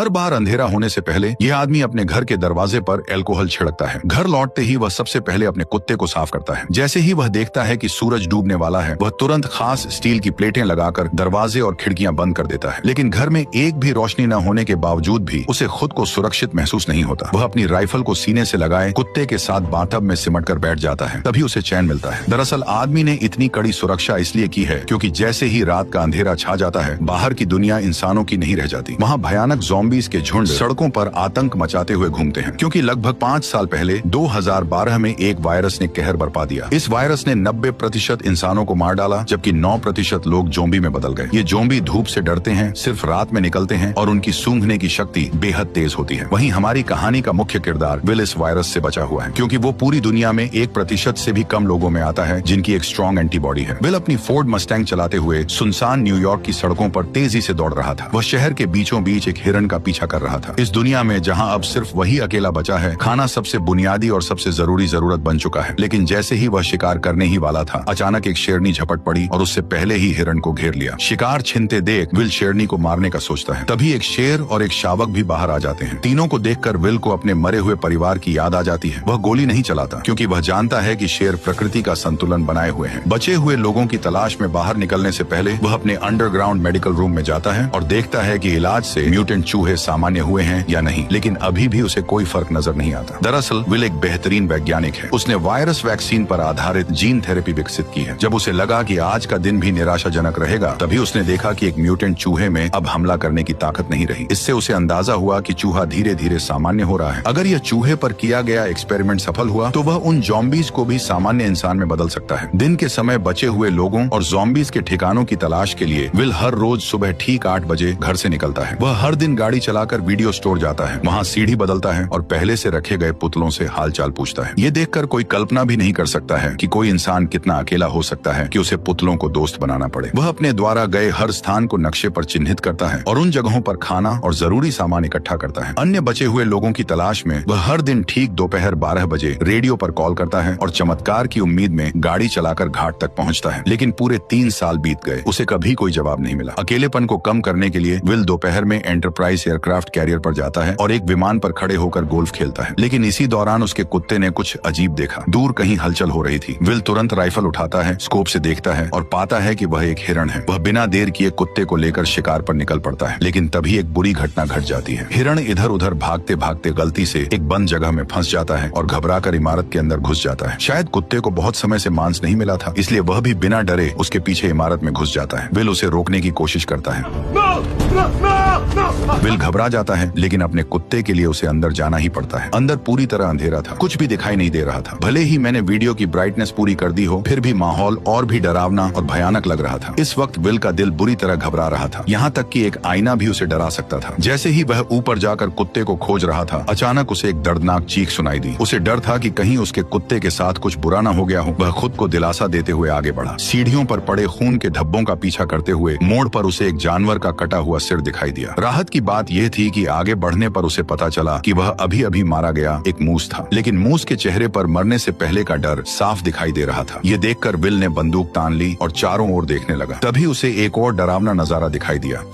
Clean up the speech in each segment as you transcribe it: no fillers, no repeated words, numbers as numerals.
हर बार अंधेरा होने से पहले यह आदमी अपने घर के दरवाजे पर अल्कोहल छिड़कता है। घर लौटते ही वह सबसे पहले अपने कुत्ते को साफ करता है। जैसे ही वह देखता है कि सूरज डूबने वाला है, वह तुरंत खास स्टील की प्लेटें लगाकर दरवाजे और खिड़कियां बंद कर देता है। लेकिन घर में एक भी रोशनी न होने के बावजूद भी उसे खुद को सुरक्षित महसूस नहीं होता। वह अपनी राइफल को सीने से लगाए कुत्ते के साथ बाथटब में सिमट कर बैठ जाता है, तभी उसे चैन मिलता है। दरअसल आदमी ने इतनी कड़ी सुरक्षा इसलिए की है क्योंकि जैसे ही रात का अंधेरा छा जाता है, बाहर की दुनिया इंसानों की नहीं रह जाती। वहाँ भयानक ज़ॉम्बीज़ के झुंड सड़कों पर आतंक मचाते हुए घूमते हैं, क्योंकि लगभग 5 साल पहले 2012 में एक वायरस ने कहर बरपा दिया। इस वायरस ने 90% इंसानों को मार डाला, जबकि 9% लोग ज़ॉम्बी में बदल गए। ये ज़ॉम्बी धूप से डरते हैं, सिर्फ रात में निकलते हैं और उनकी सूंघने की शक्ति बेहद तेज होती है। वहीं हमारी कहानी का मुख्य किरदार विल इस वायरस से बचा हुआ है, क्योंकि वो पूरी दुनिया में 1% से भी कम लोगों में आता है जिनकी एक स्ट्रॉन्ग एंटीबॉडी है। विल अपनी फोर्ड मस्टैंग चलाते हुए सुनसान न्यूयॉर्क की सड़कों पर तेजी से दौड़ रहा था। वह शहर के बीचों बीच एक हिरण का पीछा कर रहा था। इस दुनिया में जहां अब सिर्फ वही अकेला बचा है, खाना सबसे बुनियादी और सबसे जरूरी जरूरत बन चुका है। लेकिन जैसे ही वह शिकार करने ही वाला था, अचानक एक शेरनी झपट पड़ी और उससे पहले ही हिरण को घेर लिया। शिकार छिनते देख विल शेरनी को मारने का सोचता है। तभी एक शेर और एक शावक भी बाहर आ जाते हैं। तीनों को देखकर विल को अपने मरे हुए परिवार की याद आ जाती है। वह गोली नहीं चलाता, क्योंकि वह जानता है कि शेर प्रकृति का संतुलन बनाए हुए हैं। बचे हुए लोगों की तलाश में बाहर निकलने से पहले वह अपने अंडरग्राउंड मेडिकल रूम में जाता है और देखता है कि इलाज से म्यूटेंट चूहे सामान्य हुए हैं या नहीं, लेकिन अभी भी उसे कोई फर्क नजर नहीं आता। दरअसल विल एक बेहतरीन वैज्ञानिक है। उसने वायरस वैक्सीन पर आधारित जीन थेरेपी विकसित की है। जब उसे लगा कि आज का दिन भी निराशाजनक रहेगा, तभी उसने देखा कि एक म्यूटेंट चूहे में अब हमला करने की ताकत नहीं रही। इससे उसे अंदाजा हुआ कि चूहा धीरे धीरे सामान्य हो रहा है। अगर यह चूहे पर किया गया एक्सपेरिमेंट सफल हुआ तो वह उन ज़ॉम्बीज़ को भी सामान्य इंसान में बदल सकता है। दिन के समय बचे हुए लोगों और ज़ॉम्बीज़ के ठिकानों की तलाश के लिए विल हर रोज सुबह ठीक 8 बजे घर से निकलता है। वह हर दिन गाड़ी चलाकर वीडियो स्टोर जाता है, वहाँ सीढ़ी बदलता है और पहले से रखे गए पुतलों से हालचाल पूछता है। ये देखकर कोई कल्पना भी नहीं कर सकता है कि कोई इंसान कितना अकेला हो सकता है कि उसे पुतलों को दोस्त बनाना पड़े। वह अपने द्वारा गए हर स्थान को नक्शे पर चिन्हित करता है और उन जगहों पर खाना और जरूरी सामान इकट्ठा करता है। अन्य बचे हुए लोगों की तलाश में वह हर दिन ठीक दोपहर 12 बजे रेडियो पर कॉल करता है और चमत्कार की उम्मीद में गाड़ी चलाकर घाट तक पहुंचता है। लेकिन पूरे 3 साल बीत गए, उसे कभी कोई जवाब नहीं मिला। अकेलेपन को कम करने के लिए विल दोपहर में एंटरप्राइज एयरक्राफ्ट कैरियर पर जाता है और एक विमान पर खड़े होकर गोल्फ खेलता है। लेकिन इसी दौरान उसके कुत्ते ने कुछ अजीब देखा। दूर कहीं हलचल हो रही थी। विल तुरंत राइफल उठाता है, स्कोप से देखता है और पाता है कि वह एक हिरण है। वह बिना देर किए कुत्ते को लेकर शिकार पर निकल पड़ता है। लेकिन तभी एक बुरी घटना घट जाती है। हिरण इधर उधर भागते भागते गलती से एक बंद जगह में फंस जाता है और घबराकर इमारत के अंदर घुस जाता है। शायद कुत्ते को बहुत समय से मांस नहीं मिला था, इसलिए वह भी बिना डरे उसके पीछे इमारत में घुस जाता है। विल उसे रोकने की कोशिश करता है। विल घबरा जाता है, लेकिन अपने कुत्ते के लिए उसे अंदर जाना ही पड़ता है। अंदर पूरी तरह अंधेरा था, कुछ भी दिखाई नहीं दे रहा था। भले ही मैंने वीडियो की ब्राइटनेस पूरी कर दी हो, फिर भी माहौल और भी डरावना और भयानक लग रहा था। इस वक्त विल का दिल बुरी तरह घबरा रहा था, यहाँ तक कि एक आईना भी उसे डरा सकता था। जैसे ही वह ऊपर जाकर कुत्ते को खोज रहा था, अचानक उसे एक दर्दनाक चीख सुनाई दी। उसे डर था कि कहीं उसके कुत्ते के साथ कुछ बुरा न हो गया हो। वह खुद को दिलासा देते हुए आगे बढ़ा। सीढ़ियों पर पड़े खून के धब्बों का पीछा करते हुए मोड़ पर उसे एक जानवर का कटा हुआ सिर दिखाई दिया। राहत की बात यह थी कि आगे बढ़ने पर उसे पता चला कि वह अभी अभी मारा गया एक मूस था। लेकिन मूस के चेहरे पर मरने से पहले का डर साफ दिखाई दे रहा था। ये देखकर विल ने बंदूक तान ली और चारों ओर देखने लगा। तभी उसे एक और डरावना नजारा दिखाई दिया।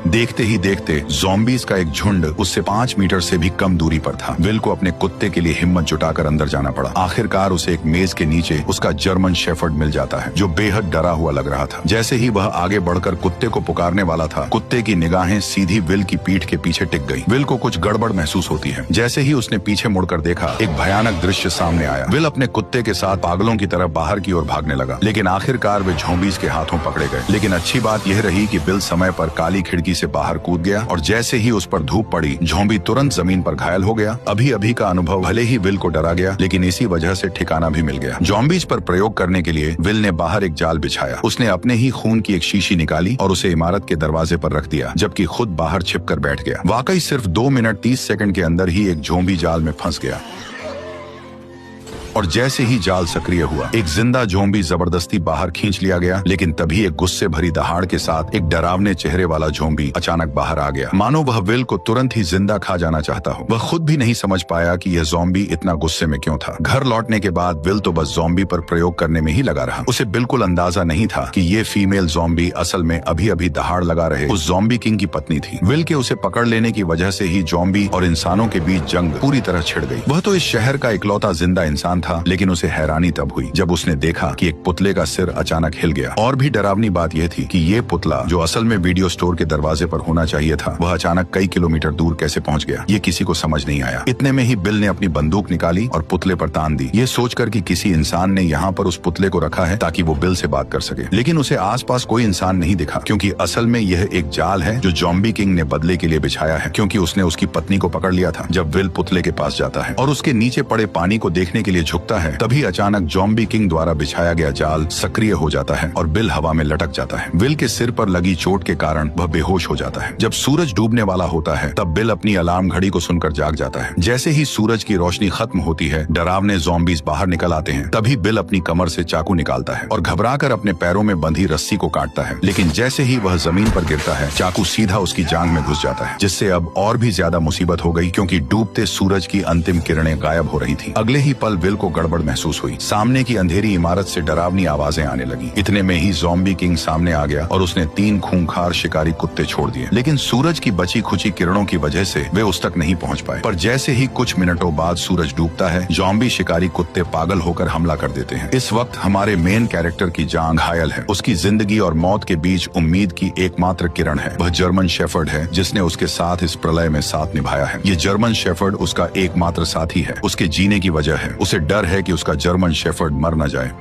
देखते ही देखते ज़ॉम्बीज़ का एक झुंड उससे 5 मीटर से भी कम दूरी पर था। विल को अपने कुत्ते के लिए हिम्मत जुटाकर अंदर जाना पड़ा। आखिरकार उसे एक मेज के नीचे उसका जर्मन शेफर्ड मिल जाता है, जो बेहद डरा हुआ लग रहा था। जैसे ही वह आगे बढ़कर कुत्ते को पुकारने वाला था, कुत्ते की निगाहें सीधी विल की पीठ के पीछे टिक गई। विल को कुछ गड़बड़ महसूस होती है। जैसे ही उसने पीछे मुड़कर देखा, एक भयानक दृश्य सामने आया। विल अपने कुत्ते के साथ पागलों की तरह बाहर की ओर भागने लगा, लेकिन आखिरकार वे ज़ॉम्बीज़ के हाथों पकड़े गए। लेकिन अच्छी बात यह रही कि विल समय पर काली खिड़की से बाहर कूद गया और जैसे ही उस पर धूप पड़ी, ज़ॉम्बी तुरंत जमीन पर घायल हो गया। अभी अभी का अनुभव भले ही विल को डरा गया, लेकिन इसी वजह से ठिकाना भी मिल गया। ज़ॉम्बीज़ पर प्रयोग करने के लिए विल ने बाहर एक जाल बिछाया। उसने अपने ही खून की एक शीशी निकाली और उसे इमारत के दरवाजे पर रख दिया, जबकि खुद बाहर छिपकर बैठ गया। वाकई सिर्फ 2 मिनट 30 सेकंड के अंदर ही एक ज़ॉम्बी जाल में फंस गया और जैसे ही जाल सक्रिय हुआ, एक जिंदा ज़ॉम्बी जबरदस्ती बाहर खींच लिया गया। लेकिन तभी एक गुस्से भरी दहाड़ के साथ एक डरावने चेहरे वाला ज़ॉम्बी अचानक बाहर आ गया, मानो वह विल को तुरंत ही जिंदा खा जाना चाहता हो। वह खुद भी नहीं समझ पाया कि यह ज़ॉम्बी इतना गुस्से में क्यों था। घर लौटने के बाद विल तो बस ज़ॉम्बी पर प्रयोग करने में ही लगा रहा। उसे बिल्कुल अंदाजा नहीं था कि ये फीमेल ज़ॉम्बी असल में अभी अभी दहाड़ लगा रहे उस ज़ॉम्बी किंग की पत्नी थी। विल के उसे पकड़ लेने की वजह से ही ज़ॉम्बी और इंसानों के बीच जंग पूरी तरह छिड़ गई। वह तो इस शहर का इकलौता जिंदा इंसान था, लेकिन उसे हैरानी तब हुई जब उसने देखा कि एक पुतले का सिर अचानक हिल गया। और भी डरावनी बात यह थी कि ये पुतला, जो असल में वीडियो स्टोर के दरवाजे पर होना चाहिए था, वह अचानक कई किलोमीटर दूर कैसे पहुंच गया, ये किसी को समझ नहीं आया। इतने में ही बिल ने अपनी बंदूक निकाली और पुतले पर तान दी, ये सोचकर कि किसी इंसान ने यहाँ पर उस पुतले को रखा है ताकि वो बिल से बात कर सके। लेकिन उसे आसपास कोई इंसान नहीं दिखा, क्योंकि असल में यह एक जाल है जो ज़ॉम्बी किंग ने बदले के लिए बिछाया है, क्योंकि उसने उसकी पत्नी को पकड़ लिया था। जब विल पुतले के पास जाता है और उसके नीचे पड़े पानी को देखने के लिए झुकता है, तभी अचानक ज़ॉम्बी किंग द्वारा बिछाया गया जाल सक्रिय हो जाता है और बिल हवा में लटक जाता है। विल के सिर पर लगी चोट के कारण वह बेहोश हो जाता है। जब सूरज डूबने वाला होता है, तब बिल अपनी अलार्म घड़ी को सुनकर जाग जाता है। जैसे ही सूरज की रोशनी खत्म होती है, डरावने ज़ॉम्बीज बाहर निकल आते हैं। तभी बिल अपनी कमर से चाकू निकालता है और घबराकर अपने पैरों में बंधी रस्सी को काटता है। लेकिन जैसे ही वह जमीन पर गिरता है, चाकू सीधा उसकी जांघ में घुस जाता है, जिससे अब और भी ज्यादा मुसीबत हो गई, क्योंकि डूबते सूरज की अंतिम किरणें गायब हो रही थी। अगले ही पल विल को गड़बड़ महसूस हुई। सामने की अंधेरी इमारत से डरावनी आवाजें आने लगी। इतने में ही ज़ॉम्बी किंग सामने आ गया और उसने 3 खूंखार शिकारी कुत्ते छोड़ दिए। लेकिन सूरज की बची खुची किरणों की वजह से वे उस तक नहीं पहुंच पाए। पर जैसे ही कुछ मिनटों बाद सूरज डूबता है, ज़ॉम्बी शिकारी कुत्ते पागल होकर हमला कर देते हैं। इस वक्त हमारे मेन कैरेक्टर की जान घायल है। उसकी जिंदगी और मौत के बीच उम्मीद की एकमात्र किरण है। वह जर्मन शेफर्ड है, जिसने उसके साथ इस प्रलय में साथ निभाया है। ये जर्मन शेफर्ड उसका एकमात्र साथी है। उसके जीने की वजह है। उसे डर है कि उसका जर्मन शेफर्ड मर न जाए।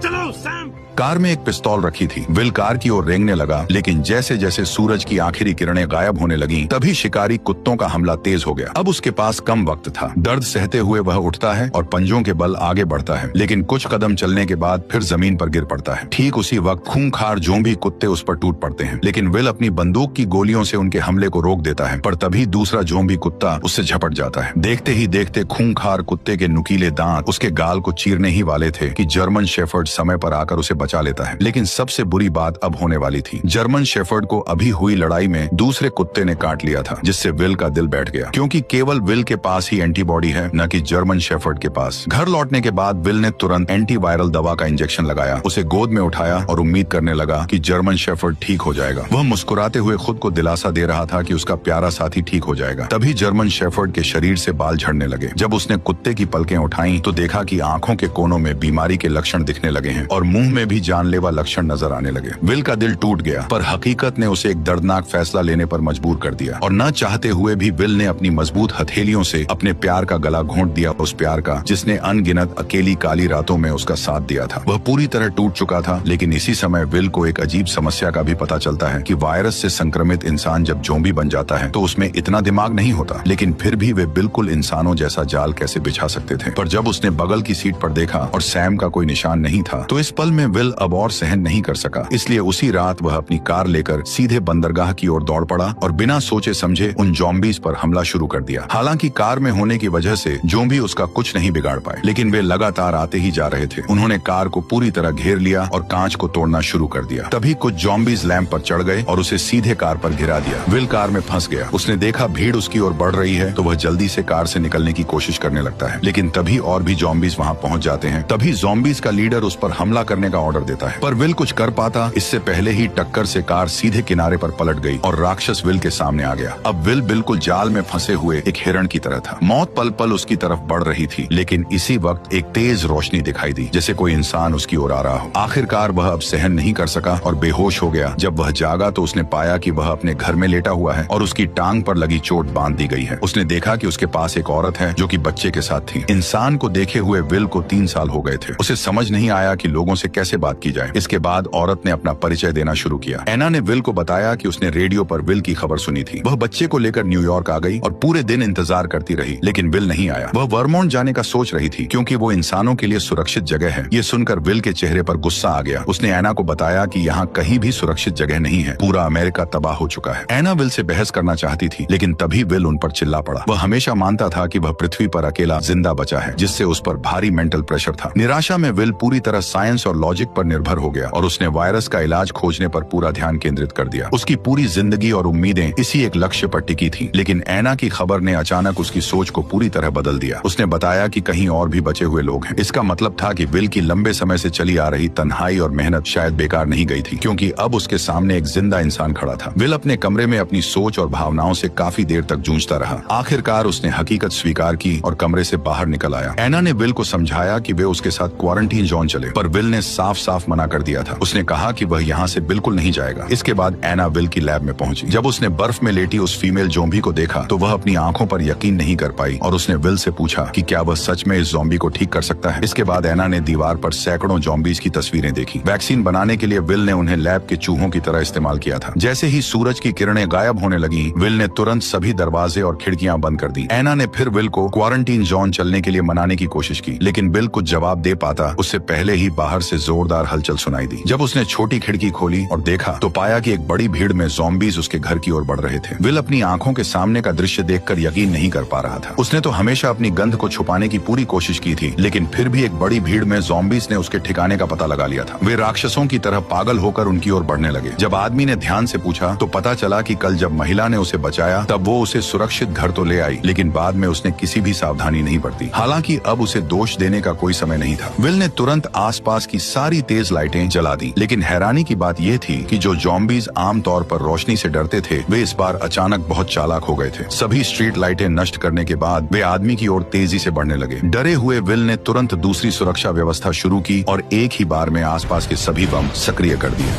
चलो सैम। कार में एक पिस्तौल रखी थी। विल कार की ओर रेंगने लगा, लेकिन जैसे जैसे सूरज की आखिरी किरणें गायब होने लगीं, तभी शिकारी कुत्तों का हमला तेज हो गया। अब उसके पास कम वक्त था। दर्द सहते हुए वह उठता है और पंजों के बल आगे बढ़ता है, लेकिन कुछ कदम चलने के बाद फिर जमीन पर गिर पड़ता है। ठीक उसी वक्त खूंखार ज़ॉम्बी कुत्ते उस पर टूट पड़ते हैं, लेकिन विल अपनी बंदूक की गोलियों से उनके हमले को रोक देता है। पर तभी दूसरा ज़ॉम्बी कुत्ता उससे झपट जाता है। देखते ही देखते खूंखार कुत्ते के नुकीले दांत उसके गाल को चीरने ही वाले थे कि जर्मन शेफर्ड समय पर आकर उसे बचा लेता है। लेकिन सबसे बुरी बात अब होने वाली थी। जर्मन शेफर्ड को अभी हुई लड़ाई में दूसरे कुत्ते ने काट लिया था, जिससे विल का दिल बैठ गया, क्योंकि केवल विल के पास ही एंटीबॉडी है, न कि जर्मन शेफर्ड के पास। घर लौटने के बाद विल ने तुरंत एंटीवायरल दवा का इंजेक्शन लगाया, उसे गोद में उठाया और उम्मीद करने लगा कि जर्मन शेफर्ड ठीक हो जाएगा। वह मुस्कुराते हुए खुद को दिलासा दे रहा था कि उसका प्यारा साथी ठीक हो जाएगा। तभी जर्मन शेफर्ड के शरीर से बाल झड़ने लगे। जब उसने कुत्ते की पलकें उठाई, तो देखा कि आंखों के कोनों में बीमारी के लक्षण दिखने लगे हैं और मुंह में भी जानलेवा लक्षण नजर आने लगे। विल का दिल टूट गया, पर हकीकत ने उसे एक दर्दनाक फैसला लेने पर मजबूर कर दिया और न चाहते हुए भी विल ने अपनी मजबूत हथेलियों से अपने प्यार का गला घोंट दिया, उस प्यार का जिसने अनगिनत अकेली काली रातों में उसका साथ दिया था। वह पूरी तरह टूट चुका था। लेकिन इसी समय विल को एक अजीब समस्या का भी पता चलता है कि वायरस से संक्रमित इंसान जब ज़ॉम्बी बन जाता है तो उसमें इतना दिमाग नहीं होता, लेकिन फिर भी वे बिल्कुल इंसानों जैसा जाल कैसे बिछा सकते थे। पर जब उसने बगल की सीट पर देखा और सैम का कोई निशान नहीं था, तो इस पल में विल अब और सहन नहीं कर सका। इसलिए उसी रात वह अपनी कार लेकर सीधे बंदरगाह की ओर दौड़ पड़ा और बिना सोचे समझे उन ज़ॉम्बीज पर हमला शुरू कर दिया। हालांकि कार में होने की वजह से ज़ॉम्बी उसका कुछ नहीं बिगाड़ पाए, लेकिन वे लगातार आते ही जा रहे थे। उन्होंने कार को पूरी तरह घेर लिया और कांच को तोड़ना शुरू कर दिया। तभी कुछ ज़ॉम्बीज लैंप पर चढ़ गए और उसे सीधे कार पर गिरा दिया। विल कार में फंस गया। उसने देखा भीड़ उसकी ओर बढ़ रही है, तो वह जल्दी से कार से निकलने की कोशिश करने लगता है, लेकिन तभी और भी ज़ॉम्बीज वहां पहुंच जाते हैं। तभी ज़ॉम्बीज का लीडर उस पर हमला करने का ऑर्डर देता है, पर विल कुछ कर पाता इससे पहले ही टक्कर से कार सीधे किनारे पर पलट गई और राक्षस विल के सामने आ गया। अब विल बिल्कुल जाल में फंसे हुए एक हिरण की तरह था। मौत पल पल उसकी तरफ बढ़ रही थी, लेकिन इसी वक्त एक तेज रोशनी दिखाई दी, जैसे कोई इंसान उसकी ओर आ रहा हो। आखिरकार वह अब सहन नहीं कर सका और बेहोश हो गया। जब वह जागा तो उसने पाया कि वह अपने घर में लेटा हुआ है और उसकी टांग पर लगी चोट बांध दी गई है। उसने देखा कि उसके पास एक औरत है जो कि बच्चे के साथ थी। इंसान को देखे हुए विल को 3 साल हो गए थे। उसे समझ नहीं आया कि लोगों से कैसे बात की जाए। इसके बाद औरत ने अपना परिचय देना शुरू किया। एना ने विल को बताया कि उसने रेडियो पर विल की खबर सुनी थी। वह बच्चे को लेकर न्यूयॉर्क आ गई और पूरे दिन इंतजार करती रही, लेकिन विल नहीं आया। वह वर्मोंट जाने का सोच रही थी क्योंकि वो इंसानों के लिए सुरक्षित जगह है। ये सुनकर विल के चेहरे पर गुस्सा आ गया। उसने एना को बताया कि यहाँ कहीं भी सुरक्षित जगह नहीं है, पूरा अमेरिका तबाह हो चुका है। एना विल से बहस करना चाहती थी, लेकिन तभी विल उन पर चिल्ला पड़ा। वह हमेशा मानता था कि वह पृथ्वी पर अकेला जिंदा बचा है, जिससे उस पर भारी मेंटल प्रेशर था। निराशा में विल पूरी तरह साइंस और लॉजिक पर निर्भर हो गया और उसने वायरस का इलाज खोजने पर पूरा ध्यान केंद्रित कर दिया। उसकी पूरी जिंदगी और उम्मीदें इसी एक लक्ष्य पर टिकी थी। लेकिन एना की खबर ने अचानक उसकी सोच को पूरी तरह बदल दिया। उसने बताया कि कहीं और भी बचे हुए लोग हैं। इसका मतलब था कि विल की लंबे समय से चली आ रही तन्हाई और मेहनत शायद बेकार नहीं गई थी, क्योंकि अब उसके सामने एक जिंदा इंसान खड़ा था। विल अपने कमरे में अपनी सोच और भावनाओं से काफी देर तक जूझता रहा। आखिरकार उसने हकीकत स्वीकार की और कमरे से बाहर निकल आया। एना ने विल को समझाया कि वे उसके साथ क्वारंटीन जोन चले, पर विल ने साफ साफ मना कर दिया था। उसने कहा कि वह यहाँ से बिल्कुल नहीं जाएगा। इसके बाद एना विल की लैब में पहुंची। जब उसने बर्फ में लेटी उस फीमेल ज़ॉम्बी को देखा तो वह अपनी आंखों पर यकीन नहीं कर पाई और उसने विल से पूछा कि क्या वह सच में इस ज़ॉम्बी को ठीक कर सकता है। इसके बाद एना ने दीवार पर सैकड़ों ज़ॉम्बीज की तस्वीरें देखी। वैक्सीन बनाने के लिए विल ने उन्हें लैब के चूहों की तरह इस्तेमाल किया था। जैसे ही सूरज की किरणें गायब होने लगी, विल ने तुरंत सभी दरवाजे और खिड़कियां बंद कर दी। एना ने फिर विल को क्वारंटीन जोन चलने के लिए मनाने की कोशिश की, लेकिन विल कुछ जवाब दे पाता उससे पहले ही बाहर से जोरदार हलचल सुनाई दी। जब उसने छोटी खिड़की खोली और देखा तो पाया कि एक बड़ी भीड़ में ज़ॉम्बीज उसके घर की ओर बढ़ रहे थे। विल अपनी आंखों के सामने का दृश्य देखकर यकीन नहीं कर पा रहा था। उसने तो हमेशा अपनी गंध को छुपाने की पूरी कोशिश की थी, लेकिन फिर भी एक बड़ी भीड़ में ज़ॉम्बीज ने उसके ठिकाने का पता लगा लिया था। वे राक्षसों की तरह पागल होकर उनकी ओर बढ़ने लगे। जब आदमी ने ध्यान से पूछा तो पता चला कि कल जब महिला ने उसे बचाया तब वो उसे सुरक्षित घर तो ले आई, लेकिन बाद में उसने किसी भी सावधानी नहीं बरती। हालांकि अब उसे दोष देने का कोई समय नहीं था। विल ने तुरंत आसपास की सारी तेज लाइटें जला दी, लेकिन हैरानी की बात यह थी कि जो ज़ॉम्बीज आमतौर पर रोशनी से डरते थे, वे इस बार अचानक बहुत चालाक हो गए थे। सभी स्ट्रीट लाइटें नष्ट करने के बाद वे आदमी की ओर तेजी से बढ़ने लगे। डरे हुए विल ने तुरंत दूसरी सुरक्षा व्यवस्था शुरू की और एक ही बार में आसपास के सभी बम सक्रिय कर दिए।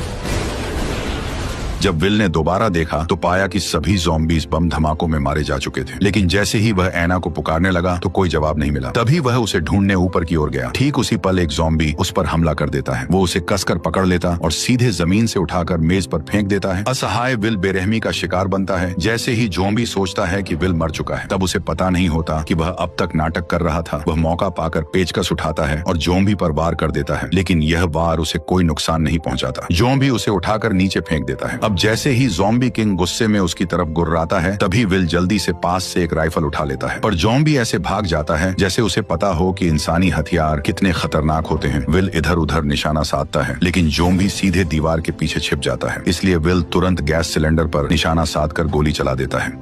जब विल ने दोबारा देखा तो पाया कि सभी ज़ॉम्बीज बम धमाकों में मारे जा चुके थे। लेकिन जैसे ही वह एना को पुकारने लगा तो कोई जवाब नहीं मिला। तभी वह उसे ढूंढने ऊपर की ओर गया। ठीक उसी पल एक ज़ॉम्बी उस पर हमला कर देता है। वो उसे कसकर पकड़ लेता और सीधे जमीन से उठाकर मेज पर फेंक देता है। असहाय विल बेरहमी का शिकार बनता है। जैसे ही ज़ॉम्बी सोचता है कि विल मर चुका है, तब उसे पता नहीं होता कि वह अब तक नाटक कर रहा था। वह मौका पाकर पेचकस उठाता है और ज़ॉम्बी पर वार कर देता है, लेकिन यह वार उसे कोई नुकसान नहीं पहुंचाता। ज़ॉम्बी उसे उठाकर नीचे फेंक देता है। अब जैसे ही ज़ॉम्बी किंग गुस्से में उसकी तरफ गुर्राता है, तभी विल जल्दी से पास से एक राइफल उठा लेता है। पर ज़ॉम्बी ऐसे भाग जाता है जैसे उसे पता हो कि इंसानी हथियार कितने खतरनाक होते हैं। विल इधर उधर निशाना साधता है, लेकिन ज़ॉम्बी सीधे दीवार के पीछे छिप जाता है। इसलिए विल तुरंत गैस सिलेंडर पर निशाना साधकर गोली चला देता है।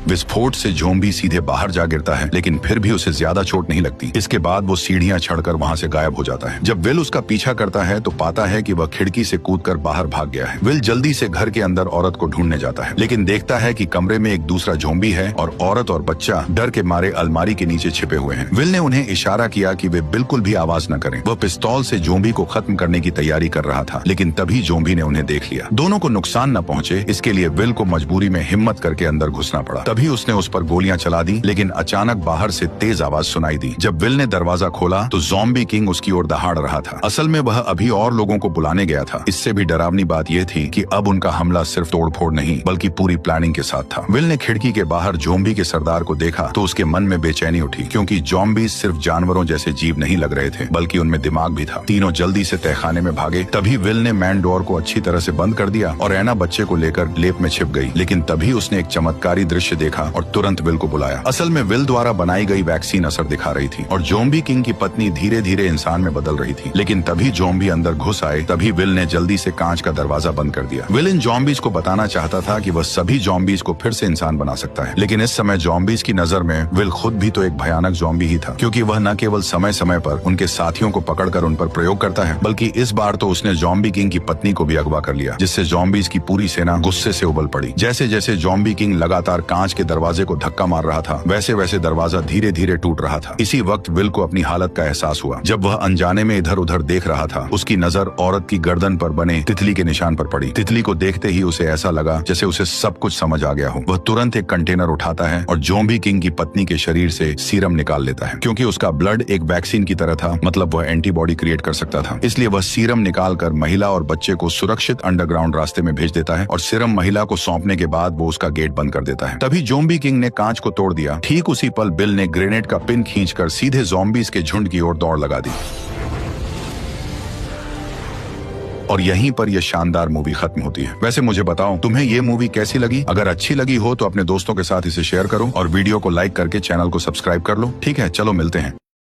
विस्फोट से ज़ॉम्बी सीधे बाहर जा गिरता है, लेकिन फिर भी उसे ज्यादा चोट नहीं लगती। इसके बाद वो सीढ़ियां चढ़कर वहां से गायब हो जाता है। जब विल उसका पीछा करता है तो पाता है कि वह खिड़की से कूदकर बाहर भाग गया है। विल जल्दी से घर के अंदर औरत को ढूंढने जाता है, लेकिन देखता है कि कमरे में एक दूसरा ज़ॉम्बी है और औरत और बच्चा डर के मारे अलमारी के नीचे छिपे हुए हैं। विल ने उन्हें इशारा किया कि वे बिल्कुल भी आवाज न करें। वह पिस्तौल से ज़ॉम्बी को खत्म करने की तैयारी कर रहा था, लेकिन तभी ज़ॉम्बी ने उन्हें देख लिया। दोनों को नुकसान न पहुंचे, इसके लिए विल को मजबूरी में हिम्मत करके अंदर घुसना पड़ा। तभी उसने उस पर गोलियां चला दी, लेकिन अचानक बाहर से तेज आवाज सुनाई दी। जब विल ने दरवाजा खोला तो ज़ॉम्बी किंग उसकी ओर दहाड़ रहा था। असल में वह अभी और लोगों को बुलाने गया था। इससे भी डरावनी बात यह थी कि अब उनका हमला सिर्फ तोड़फोड़ नहीं बल्कि पूरी प्लानिंग के साथ था। विल ने खिड़की के बाहर ज़ॉम्बी के सरदार को देखा तो उसके मन में बेचैनी उठी, क्योंकि ज़ॉम्बी सिर्फ जानवरों जैसे जीव नहीं लग रहे थे, बल्कि उनमें दिमाग भी था। तीनों जल्दी से तहखाने में भागे। तभी विल ने मैन डोर को अच्छी तरह से बंद कर दिया और एना बच्चे को लेकर लेप में छिप गई। लेकिन तभी उसने एक चमत्कारी दृश्य देखा और तुरंत विल को बुलाया। असल में विल द्वारा बनाई गई वैक्सीन असर दिखा रही थी और ज़ॉम्बी किंग की पत्नी धीरे धीरे इंसान में बदल रही थी। लेकिन तभी ज़ॉम्बी अंदर घुस आए। तभी विल ने जल्दी से कांच का दरवाजा बंद कर दिया। विल इन ज़ॉम्बीज को बताना चाहता था कि वह सभी ज़ॉम्बीज को फिर से इंसान बना सकता है, लेकिन इस समय ज़ॉम्बीज की नजर में विल खुद भी तो एक भयानक ज़ॉम्बी ही था, क्योंकि वह न केवल समय समय पर उनके साथियों को पकड़कर उन पर प्रयोग करता है, बल्कि इस बार तो उसने ज़ॉम्बी किंग की पत्नी को भी अगवा कर लिया, जिससे ज़ॉम्बीज की पूरी सेना गुस्से से उबल पड़ी। जैसे जैसे ज़ॉम्बी किंग लगातार कांच कांच के दरवाजे को धक्का मार रहा था, वैसे वैसे दरवाजा धीरे धीरे टूट रहा था। इसी वक्त विल को अपनी हालत का एहसास हुआ। जब वह अनजाने में इधर उधर देख रहा था, उसकी नजर औरत की गर्दन पर बने तितली के निशान पर पड़ी। तितली को देखते ही उसे ऐसा लगा जैसे उसे सब कुछ समझ आ गया हो। वह तुरंत एक कंटेनर उठाता है और ज़ॉम्बी किंग की पत्नी के शरीर से सीरम निकाल लेता है। क्योंकि उसका ब्लड एक वैक्सीन की तरह था, मतलब वह एंटीबॉडी क्रिएट कर सकता था। इसलिए वह सीरम निकालकर महिला और बच्चे को सुरक्षित अंडरग्राउंड रास्ते में भेज देता है और सीरम महिला को सौंपने के बाद वो उसका गेट बंद कर देता है। तभी ज़ॉम्बी किंग ने कांच को तोड़ दिया। ठीक उसी पल बिल ने ग्रेनेड का पिन खींचकर सीधे ज़ॉम्बीज के झुंड की ओर दौड़ लगा दी। और यहीं पर यह शानदार मूवी खत्म होती है। वैसे मुझे बताओ, तुम्हें ये मूवी कैसी लगी? अगर अच्छी लगी हो तो अपने दोस्तों के साथ इसे शेयर करो और वीडियो को लाइक करके चैनल को सब्सक्राइब कर लो। ठीक है, चलो मिलते हैं।